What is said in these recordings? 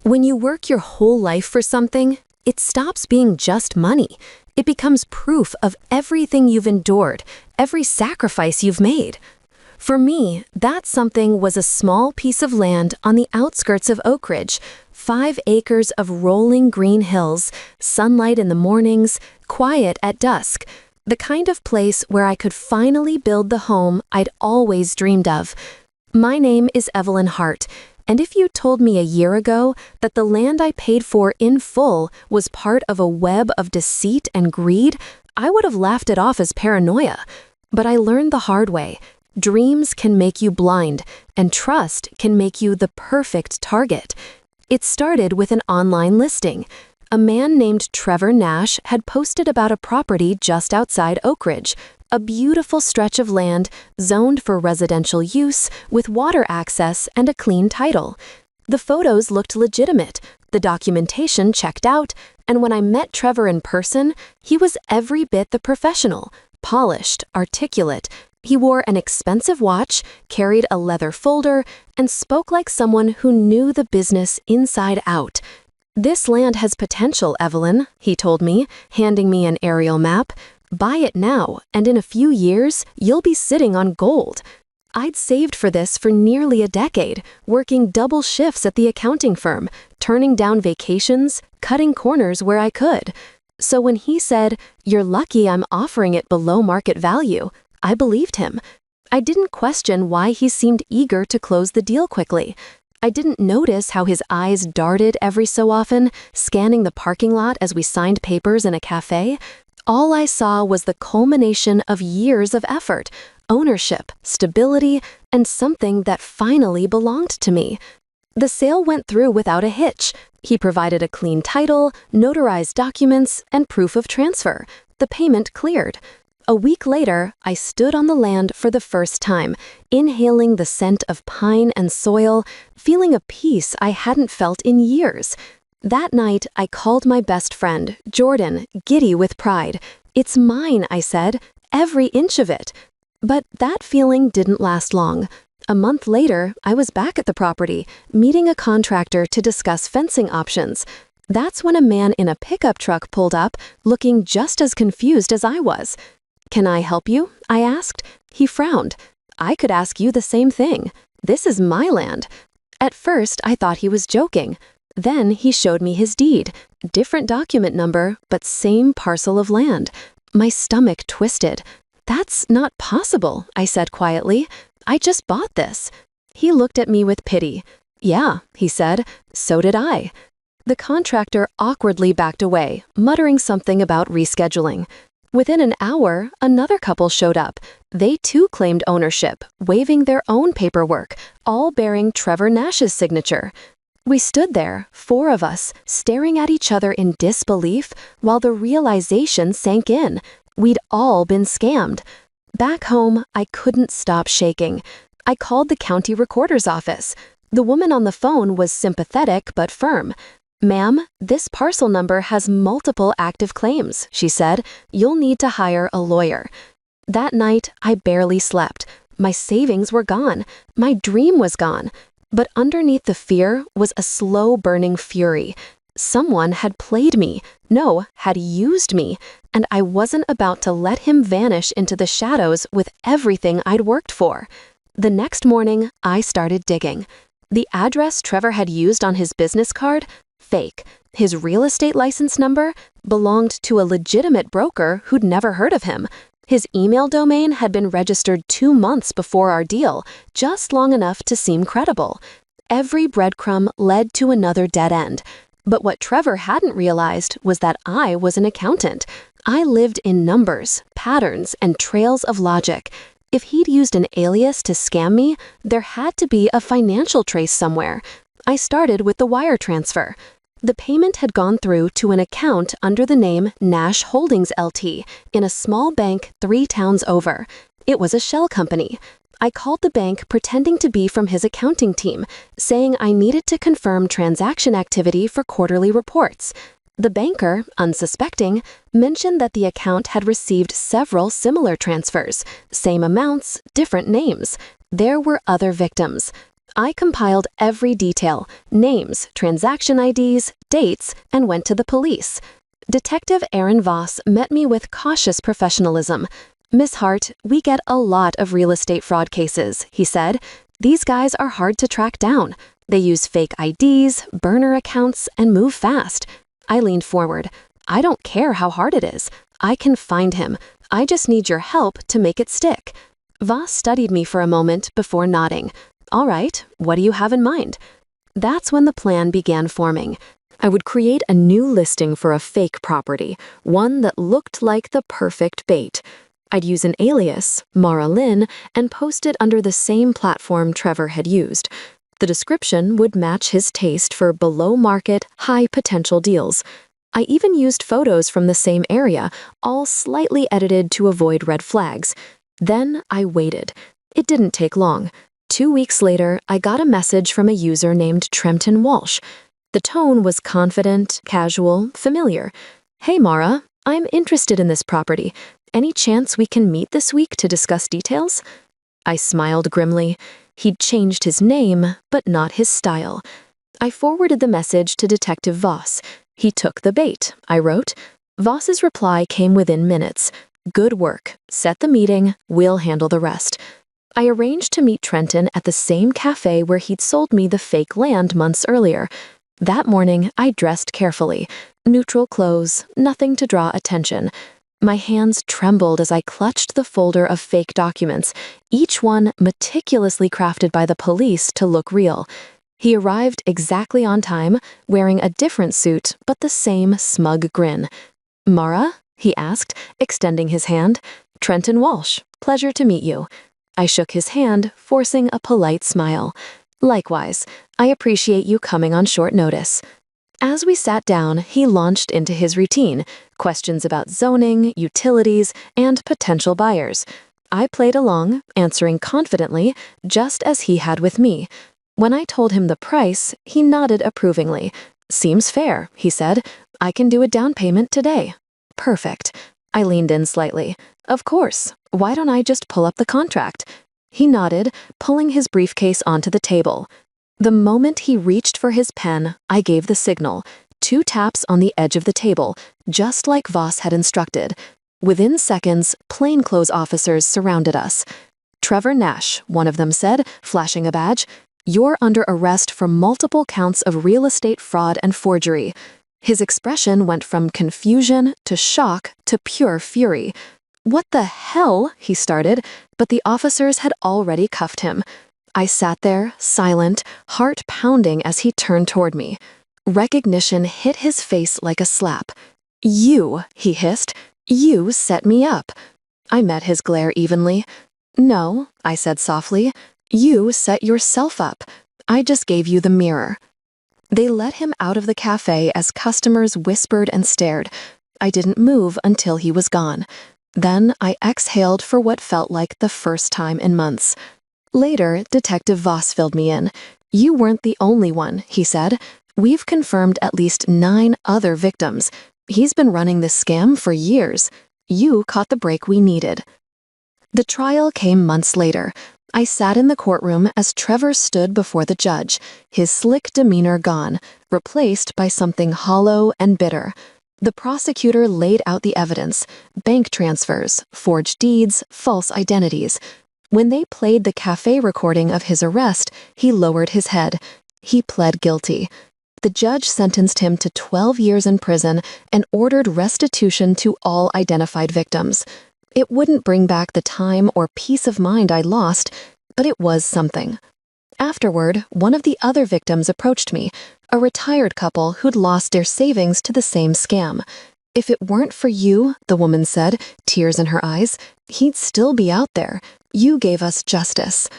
When you work your whole life for something, it stops being just money. It becomes proof of everything you've endured, every sacrifice you've made. For me, that something was a small piece of land on the outskirts of Oak Ridge, 5 acres of rolling green hills, sunlight in the mornings, quiet at dusk, the kind of place where I could finally build the home I'd always dreamed of. My name is Evelyn Hart, and if you told me a year ago that the land I paid for in full was part of a web of deceit and greed, I would have laughed it off as paranoia. But I learned the hard way. Dreams can make you blind, and trust can make you the perfect target. It started with an online listing. A man named Trevor Nash had posted about a property just outside Oak Ridge, a beautiful stretch of land zoned for residential use with water access and a clean title. The photos looked legitimate, the documentation checked out, and when I met Trevor in person, he was every bit the professional, polished, articulate. He wore an expensive watch, carried a leather folder, and spoke like someone who knew the business inside out. "This land has potential, Evelyn," he told me, handing me an aerial map. "Buy it now, and in a few years, you'll be sitting on gold." I'd saved for this for nearly a decade, working double shifts at the accounting firm, turning down vacations, cutting corners where I could. So when he said, "You're lucky I'm offering it below market value," I believed him. I didn't question why he seemed eager to close the deal quickly. I didn't notice how his eyes darted every so often, scanning the parking lot as we signed papers in a cafe. All I saw was the culmination of years of effort, ownership, stability, and something that finally belonged to me. The sale went through without a hitch. He provided a clean title, notarized documents, and proof of transfer. The payment cleared. A week later, I stood on the land for the first time, inhaling the scent of pine and soil, feeling a peace I hadn't felt in years. That night, I called my best friend, Jordan, giddy with pride. "It's mine," I said, "every inch of it." But that feeling didn't last long. A month later, I was back at the property, meeting a contractor to discuss fencing options. That's when a man in a pickup truck pulled up, looking just as confused as I was. "Can I help you?" I asked. He frowned. "I could ask you the same thing. This is my land." At first, I thought he was joking. Then he showed me his deed. Different document number, but same parcel of land. My stomach twisted. "That's not possible," I said quietly. "I just bought this." He looked at me with pity. "Yeah," he said, "so did I." The contractor awkwardly backed away, muttering something about rescheduling. Within an hour, another couple showed up. They too claimed ownership, waving their own paperwork, all bearing Trevor Nash's signature. We stood there, 4 of us, staring at each other in disbelief while the realization sank in. We'd all been scammed. Back home, I couldn't stop shaking. I called the county recorder's office. The woman on the phone was sympathetic but firm. "Ma'am, this parcel number has multiple active claims," she said. "You'll need to hire a lawyer." That night, I barely slept. My savings were gone. My dream was gone. But underneath the fear was a slow-burning fury. Someone had played me, had used me, and I wasn't about to let him vanish into the shadows with everything I'd worked for. The next morning, I started digging. The address Trevor had used on his business card? Fake. His real estate license number belonged to a legitimate broker who'd never heard of him. His email domain had been registered 2 months before our deal, just long enough to seem credible. Every breadcrumb led to another dead end. But what Trevor hadn't realized was that I was an accountant. I lived in numbers, patterns, and trails of logic. If he'd used an alias to scam me, there had to be a financial trace somewhere. I started with the wire transfer. The payment had gone through to an account under the name Nash Holdings LT in a small bank 3 towns over. It was a shell company. I called the bank pretending to be from his accounting team, saying I needed to confirm transaction activity for quarterly reports. The banker, unsuspecting, mentioned that the account had received several similar transfers, same amounts, different names. There were other victims. I compiled every detail, names, transaction IDs, dates, and went to the police. Detective Aaron Voss met me with cautious professionalism. "Miss Hart, we get a lot of real estate fraud cases," he said. "These guys are hard to track down. They use fake IDs, burner accounts, and move fast." I leaned forward. "I don't care how hard it is. I can find him. I just need your help to make it stick." Voss studied me for a moment before nodding. "All right, what do you have in mind?" That's when the plan began forming. I would create a new listing for a fake property, one that looked like the perfect bait. I'd use an alias, Mara Lynn, and post it under the same platform Trevor had used. The description would match his taste for below-market, high-potential deals. I even used photos from the same area, all slightly edited to avoid red flags. Then I waited. It didn't take long. 2 weeks later, I got a message from a user named Trempton Walsh. The tone was confident, casual, familiar. "Hey Mara, I'm interested in this property. Any chance we can meet this week to discuss details?" I smiled grimly. He'd changed his name, but not his style. I forwarded the message to Detective Voss. "He took the bait," I wrote. Voss's reply came within minutes. "Good work. Set the meeting. We'll handle the rest." I arranged to meet Trenton at the same cafe where he'd sold me the fake land months earlier. That morning, I dressed carefully. Neutral clothes, nothing to draw attention. My hands trembled as I clutched the folder of fake documents, each one meticulously crafted by the police to look real. He arrived exactly on time, wearing a different suit, but the same smug grin. "Mara?" he asked, extending his hand. "Trenton Walsh. Pleasure to meet you." I shook his hand, forcing a polite smile. "Likewise, I appreciate you coming on short notice." As we sat down, he launched into his routine, questions about zoning, utilities, and potential buyers. I played along, answering confidently, just as he had with me. When I told him the price, he nodded approvingly. "Seems fair," he said. "I can do a down payment today." "Perfect." I leaned in slightly. "Of course. Why don't I just pull up the contract?" He nodded, pulling his briefcase onto the table. The moment he reached for his pen, I gave the signal. 2 taps on the edge of the table, just like Voss had instructed. Within seconds, plainclothes officers surrounded us. "Trevor Nash," one of them said, flashing a badge. "You're under arrest for multiple counts of real estate fraud and forgery." His expression went from confusion to shock to pure fury. "What the hell?" he started, but the officers had already cuffed him. I sat there, silent, heart pounding as he turned toward me. Recognition hit his face like a slap. "You," he hissed, "you set me up." I met his glare evenly. "No," I said softly, "you set yourself up. I just gave you the mirror." They let him out of the cafe as customers whispered and stared. I didn't move until he was gone. Then I exhaled for what felt like the first time in months. Later, Detective Voss filled me in. "You weren't the only one," he said. "We've confirmed at least 9 other victims. He's been running this scam for years. You caught the break we needed." The trial came months later. I sat in the courtroom as Trevor stood before the judge, his slick demeanor gone, replaced by something hollow and bitter. The prosecutor laid out the evidence: bank transfers, forged deeds, false identities. When they played the cafe recording of his arrest, he lowered his head. He pled guilty. The judge sentenced him to 12 years in prison and ordered restitution to all identified victims. It wouldn't bring back the time or peace of mind I lost, but it was something. Afterward, one of the other victims approached me, a retired couple who'd lost their savings to the same scam. "If it weren't for you," the woman said, tears in her eyes, "he'd still be out there. You gave us justice."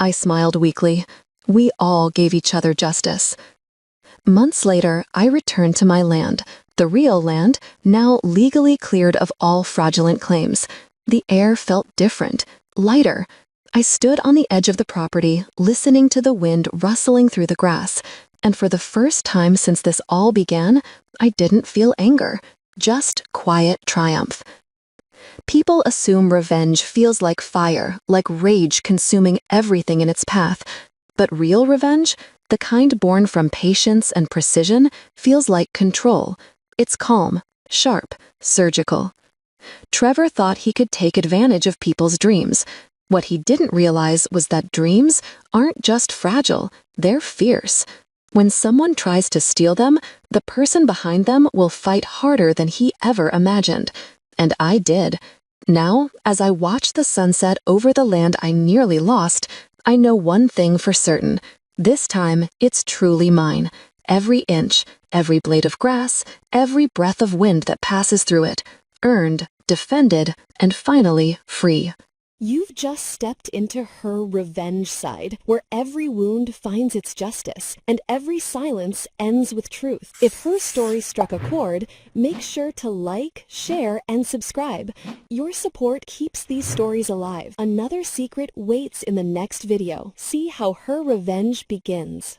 I smiled weakly. We all gave each other justice. Months later, I returned to my land, the real land, now legally cleared of all fraudulent claims. The air felt different, lighter. I stood on the edge of the property, listening to the wind rustling through the grass, and for the first time since this all began, I didn't feel anger, just quiet triumph. People assume revenge feels like fire, like rage consuming everything in its path. But real revenge, the kind born from patience and precision, feels like control. It's calm, sharp, surgical. Trevor thought he could take advantage of people's dreams. What he didn't realize was that dreams aren't just fragile, they're fierce. When someone tries to steal them, the person behind them will fight harder than he ever imagined. And I did. Now, as I watch the sunset over the land I nearly lost, I know one thing for certain. This time, it's truly mine. Every inch, every blade of grass, every breath of wind that passes through it. Earned, defended, and finally free. You've just stepped into her revenge side, where every wound finds its justice, and every silence ends with truth. If her story struck a chord, make sure to like, share, and subscribe. Your support keeps these stories alive. Another secret waits in the next video. See how her revenge begins.